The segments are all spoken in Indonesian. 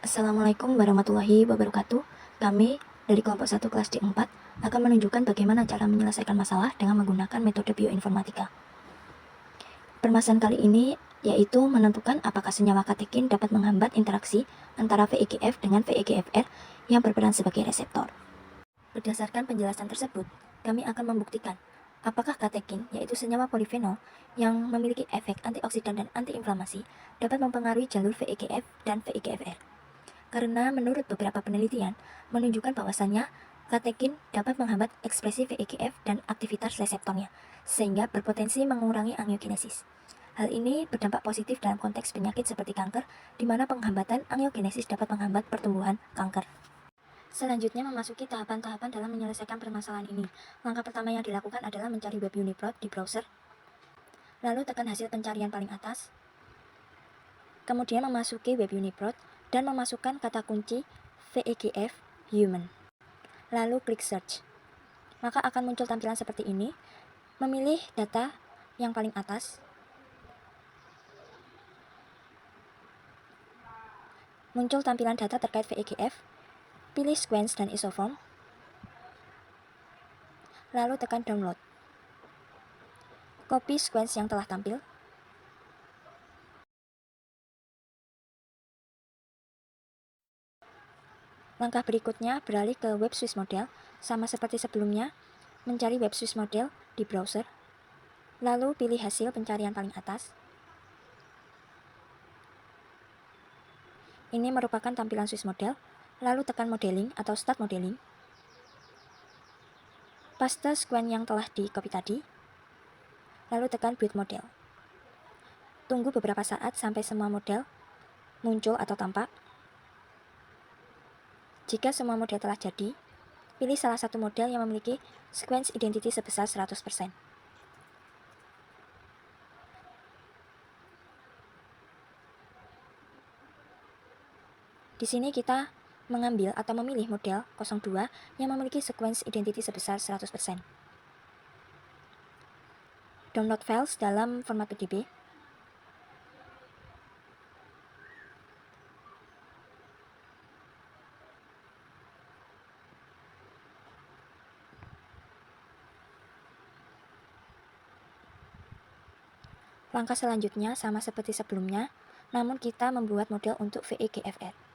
Assalamualaikum warahmatullahi wabarakatuh. Kami dari kelompok 1 kelas D4 akan menunjukkan bagaimana cara menyelesaikan masalah dengan menggunakan metode bioinformatika. Permasalahan kali ini yaitu menentukan apakah senyawa katekin dapat menghambat interaksi antara VEGF dengan VEGFR yang berperan sebagai reseptor. Berdasarkan penjelasan tersebut, kami akan membuktikan apakah katekin, yaitu senyawa polifenol yang memiliki efek antioksidan dan antiinflamasi, dapat mempengaruhi jalur VEGF dan VEGFR. Karena menurut beberapa penelitian menunjukkan bahwasannya katekin dapat menghambat ekspresi VEGF dan aktivitas reseptornya, sehingga berpotensi mengurangi angiogenesis. Hal ini berdampak positif dalam konteks penyakit seperti kanker, di mana penghambatan angiogenesis dapat menghambat pertumbuhan kanker. Selanjutnya memasuki tahapan-tahapan dalam menyelesaikan permasalahan ini. Langkah pertama yang dilakukan adalah mencari web UniProt di browser, lalu tekan hasil pencarian paling atas, kemudian memasuki web UniProt dan memasukkan kata kunci VEGF human. Lalu klik search. Maka akan muncul tampilan seperti ini. Memilih data yang paling atas. Muncul tampilan data terkait VEGF. Pilih sequence dan isoform. Lalu tekan download. Copy sequence yang telah tampil. Langkah berikutnya beralih ke web Swiss model, sama seperti sebelumnya, mencari web Swiss model di browser, lalu pilih hasil pencarian paling atas. Ini merupakan tampilan Swiss model, lalu tekan modeling atau start modeling. Paste sequence yang telah di copy tadi, lalu tekan build model. Tunggu beberapa saat sampai semua model muncul atau tampak. Jika semua model telah jadi, pilih salah satu model yang memiliki sequence identity sebesar 100%. Di sini kita mengambil atau memilih model 02 yang memiliki sequence identity sebesar 100%. Download files dalam format PDB. Langkah selanjutnya sama seperti sebelumnya, namun kita membuat model untuk VEGFR.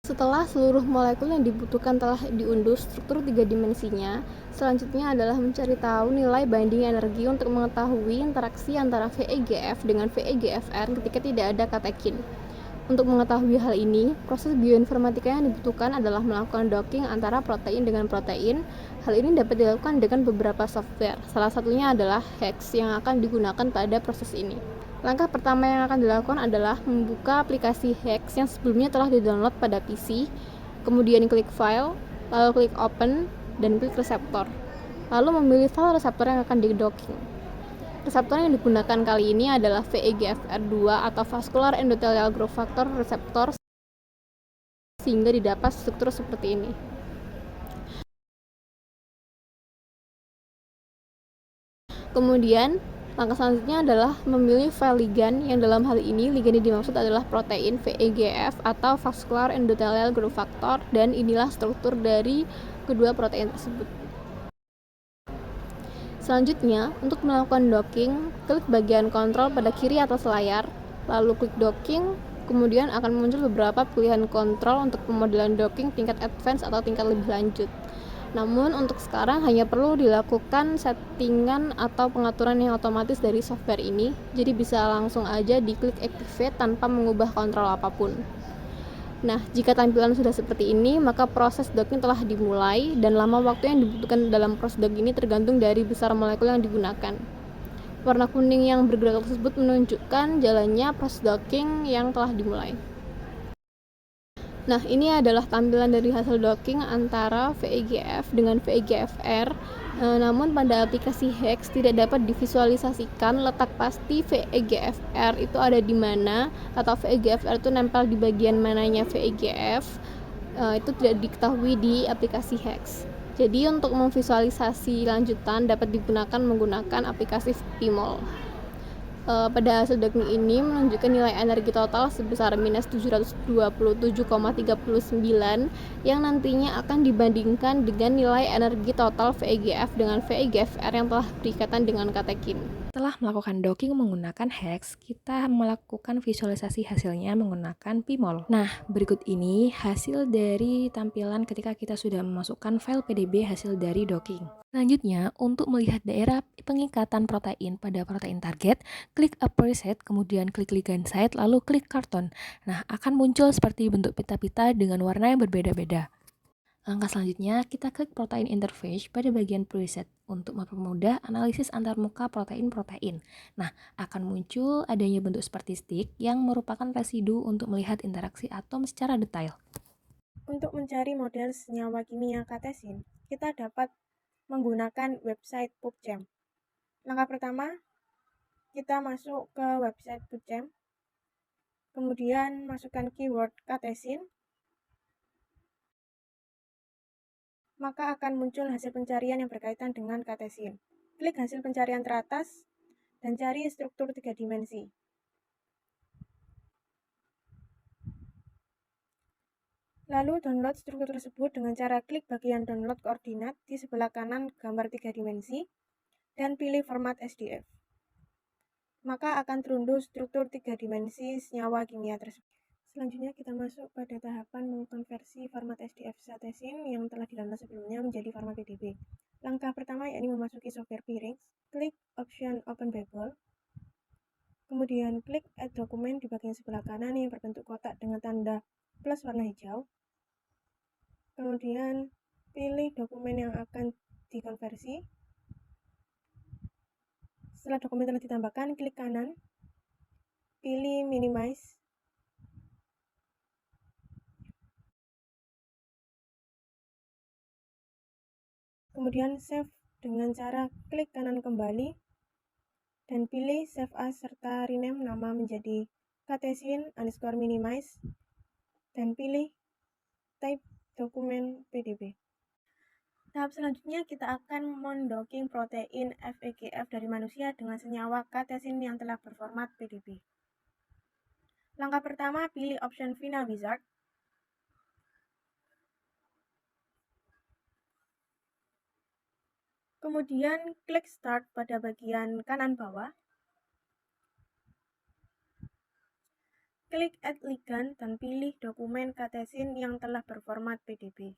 Setelah seluruh molekul yang dibutuhkan telah diunduh struktur 3 dimensinya, selanjutnya adalah mencari tahu nilai binding energi untuk mengetahui interaksi antara VEGF dengan VEGFR ketika tidak ada katekin. Untuk mengetahui hal ini, proses bioinformatika yang dibutuhkan adalah melakukan docking antara protein dengan protein. Hal ini dapat dilakukan dengan beberapa software. Salah satunya adalah HEX yang akan digunakan pada proses ini. Langkah pertama yang akan dilakukan adalah membuka aplikasi HEX yang sebelumnya telah di-download pada PC, kemudian klik File, lalu klik Open, dan klik Reseptor. Lalu memilih file reseptor yang akan di-docking. Reseptor yang digunakan kali ini adalah VEGFR2 atau Vascular Endothelial Growth Factor Receptor, sehingga didapat struktur seperti ini. Kemudian Langkah selanjutnya adalah memilih file ligand, yang dalam hal ini ligand yang dimaksud adalah protein VEGF atau Vascular Endothelial Growth Factor, dan inilah struktur dari kedua protein tersebut. Selanjutnya, untuk melakukan docking, klik bagian kontrol pada kiri atas layar, lalu klik docking, kemudian akan muncul beberapa pilihan kontrol untuk pemodelan docking tingkat advance atau tingkat lebih lanjut. Namun untuk sekarang hanya perlu dilakukan settingan atau pengaturan yang otomatis dari software ini, jadi bisa langsung aja diklik activate tanpa mengubah kontrol apapun. Nah, jika tampilan sudah seperti ini, maka proses docking telah dimulai dan lama waktu yang dibutuhkan dalam proses docking ini tergantung dari besar molekul yang digunakan. Warna kuning yang bergerak tersebut menunjukkan jalannya proses docking yang telah dimulai. Nah, ini adalah tampilan dari hasil docking antara VEGF dengan VEGFR. Namun pada aplikasi HEX tidak dapat divisualisasikan letak pasti VEGFR itu ada di mana, atau VEGFR itu nempel di bagian mananya VEGF. Itu tidak diketahui di aplikasi HEX. Jadi untuk memvisualisasi lanjutan dapat digunakan menggunakan aplikasi PMOL. Pada hasil docking ini menunjukkan nilai energi total sebesar minus 727,39 yang nantinya akan dibandingkan dengan nilai energi total VEGF dengan VEGFR yang telah berikatan dengan katekin. Setelah melakukan docking menggunakan HEX, kita melakukan visualisasi hasilnya menggunakan PMOL. Nah, berikut ini hasil dari tampilan ketika kita sudah memasukkan file PDB hasil dari docking. Selanjutnya, untuk melihat daerah pengikatan protein pada protein target, klik upper set, kemudian klik ligand site, lalu klik karton. Nah, akan muncul seperti bentuk pita-pita dengan warna yang berbeda-beda. Langkah selanjutnya, kita klik protein interface pada bagian preset untuk mempermudah analisis antarmuka protein-protein. Nah, akan muncul adanya bentuk seperti stick yang merupakan residu untuk melihat interaksi atom secara detail. Untuk mencari model senyawa kimia katesin, kita dapat menggunakan website PubChem. Langkah pertama, kita masuk ke website PubChem, kemudian masukkan keyword katesin, maka akan muncul hasil pencarian yang berkaitan dengan katesin. Klik hasil pencarian teratas dan cari struktur 3 dimensi. Lalu download struktur tersebut dengan cara klik bagian download koordinat di sebelah kanan gambar 3 dimensi dan pilih format SDF. Maka akan terunduh struktur 3 dimensi senyawa kimia tersebut. Selanjutnya kita masuk pada tahapan mengkonversi format SDF katesin yang telah didownload sebelumnya menjadi format PDB. Langkah pertama yakni memasuki software Pyrings, klik option Open Babel, kemudian klik Add Dokumen di bagian sebelah kanan yang berbentuk kotak dengan tanda plus warna hijau. Kemudian pilih dokumen yang akan dikonversi. Setelah dokumen telah ditambahkan, klik kanan, pilih Minimize. Kemudian save dengan cara klik kanan kembali dan pilih Save As serta rename nama menjadi katesin_minimize dan pilih type dokumen PDB. Tahap selanjutnya kita akan mendocking protein VEGF dari manusia dengan senyawa katesin yang telah berformat PDB. Langkah pertama, pilih option Final Wizard. Kemudian klik Start pada bagian kanan bawah. Klik Add Ligand dan pilih dokumen katesin yang telah berformat PDB.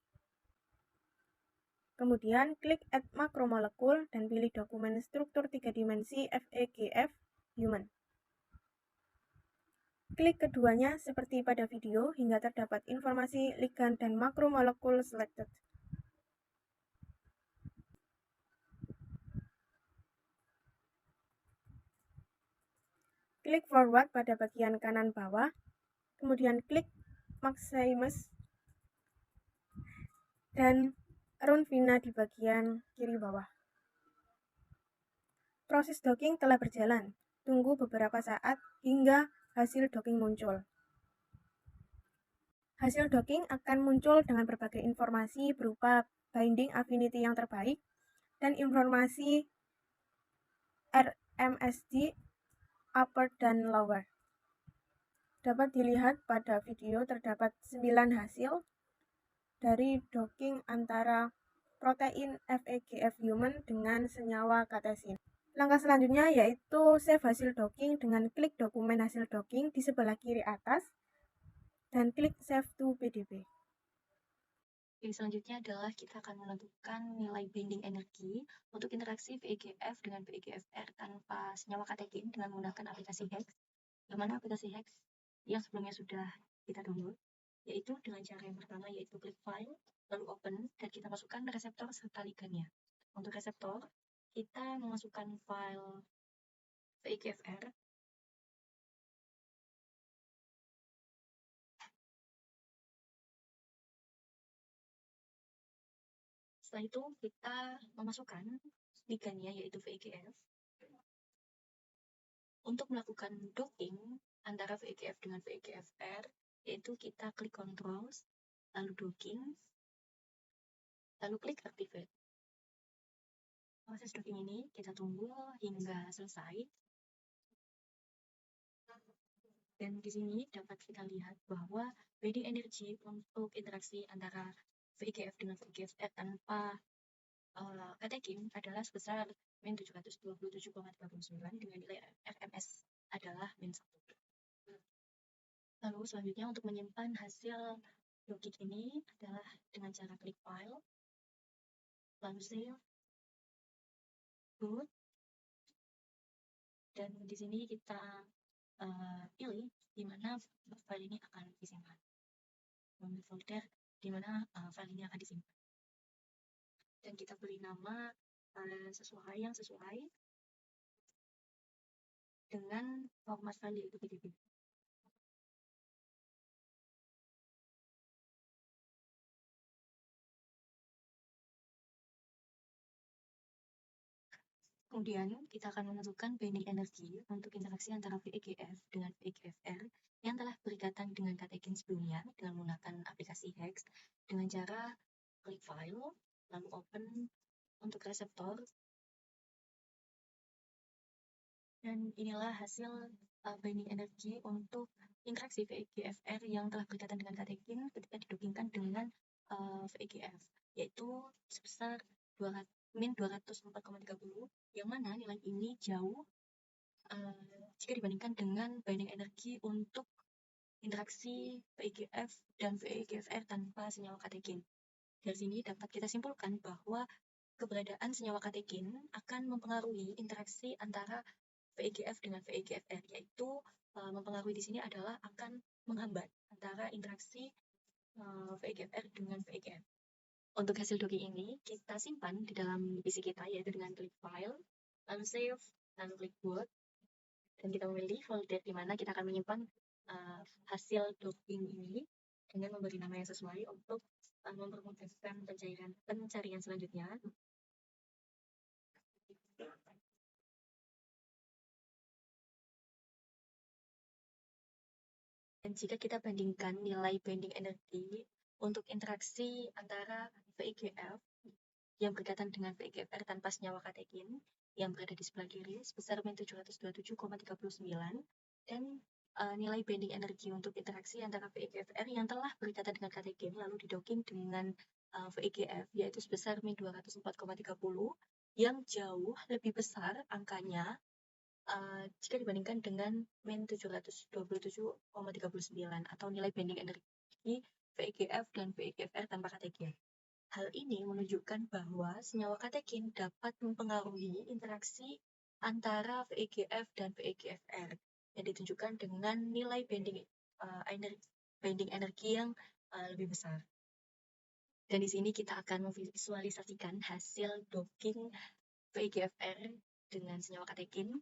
Kemudian klik Add Makromolekul dan pilih dokumen struktur 3 dimensi VEGF Human. Klik keduanya seperti pada video hingga terdapat informasi ligand dan makromolekul selected. Klik Forward pada bagian kanan bawah, kemudian klik Maximus dan Run Vina di bagian kiri bawah. Proses docking telah berjalan. Tunggu beberapa saat hingga hasil docking muncul. Hasil docking akan muncul dengan berbagai informasi berupa binding affinity yang terbaik dan informasi MSD upper dan lower. Dapat dilihat pada video terdapat 9 hasil dari docking antara protein FAGF human dengan senyawa katesin. Langkah selanjutnya yaitu save hasil docking dengan klik dokumen hasil docking di sebelah kiri atas dan klik save to PDB. Oke, selanjutnya adalah kita akan menentukan nilai binding energi untuk interaksi VEGF dengan VEGFR tanpa senyawa katekin dengan menggunakan aplikasi HEX. Yang mana aplikasi HEX yang sebelumnya sudah kita download, yaitu dengan cara yang pertama yaitu klik file, lalu open, dan kita masukkan reseptor serta ligandnya. Untuk reseptor, kita memasukkan file VEGFR. Setelah itu kita memasukkan ligandnya yaitu VEGF. Untuk melakukan docking antara VEGF dengan VEGFR, yaitu kita klik controls, lalu docking, lalu klik activate. Proses docking ini kita tunggu hingga selesai. Dan di sini dapat kita lihat bahwa binding energi untuk interaksi antara VEGF dengan VEGFR tanpa katekin adalah sebesar min 727,39 dengan nilai RMS adalah min 1. Lalu selanjutnya untuk menyimpan hasil docking ini adalah dengan cara klik file, lalu save, boot, dan di sini kita pilih di mana file ini akan disimpan. Memilih folder di mana file ini akan disimpan. Dan kita beri nama yang sesuai dengan format file yaitu PDB. Kemudian kita akan menentukan binding energi untuk interaksi antara VEGF dengan VEGFR yang telah berikatan dengan katekin sebelumnya dengan menggunakan aplikasi HEX dengan cara klik file, lalu open untuk reseptor. Dan inilah hasil binding energi untuk interaksi VEGFR yang telah berikatan dengan katekin ketika didockingkan dengan VEGF, yaitu sebesar min 204,30, yang mana nilai ini jauh jika dibandingkan dengan binding energi untuk interaksi VEGF dan VEGFR tanpa senyawa katekin. Dari sini dapat kita simpulkan bahwa keberadaan senyawa katekin akan mempengaruhi interaksi antara VEGF dengan VEGFR, yaitu mempengaruhi di sini adalah akan menghambat antara interaksi VEGFR dengan VEGF. Untuk hasil docking ini kita simpan di dalam PC kita yaitu dengan klik file, lalu save, lalu klik boot, dan kita memilih folder di mana kita akan menyimpan hasil docking ini dengan memberi nama yang sesuai untuk mempermudahkan pencarian selanjutnya. Dan jika kita bandingkan nilai binding energi untuk interaksi antara VEGF yang berkaitan dengan VEGFR tanpa senyawa katekin yang berada di sebelah kiri sebesar min 727,39 dan nilai binding energi untuk interaksi antara VEGFR yang telah berkaitan dengan katekin lalu didocking dengan VEGF yaitu sebesar min 204,30 yang jauh lebih besar angkanya jika dibandingkan dengan min 727,39 atau nilai binding energi VEGF dan VEGFR tanpa katekin. Hal ini menunjukkan bahwa senyawa katekin dapat mempengaruhi interaksi antara VEGF dan VEGFR yang ditunjukkan dengan nilai binding energi yang lebih besar. Dan di sini kita akan memvisualisasikan hasil docking VEGFR dengan senyawa katekin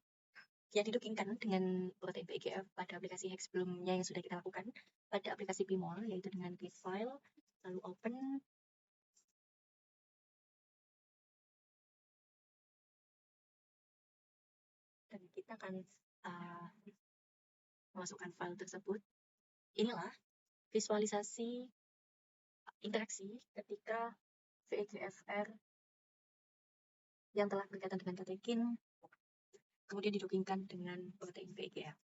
yang didockingkan dengan protein VEGF pada aplikasi HEX sebelumnya yang sudah kita lakukan pada aplikasi PIMOL, yaitu dengan klik file, lalu open, dan kita akan memasukkan file tersebut. Inilah visualisasi interaksi ketika VEGFR yang telah berkaitan dengan katekin kemudian didokingkan dengan protein VEGF.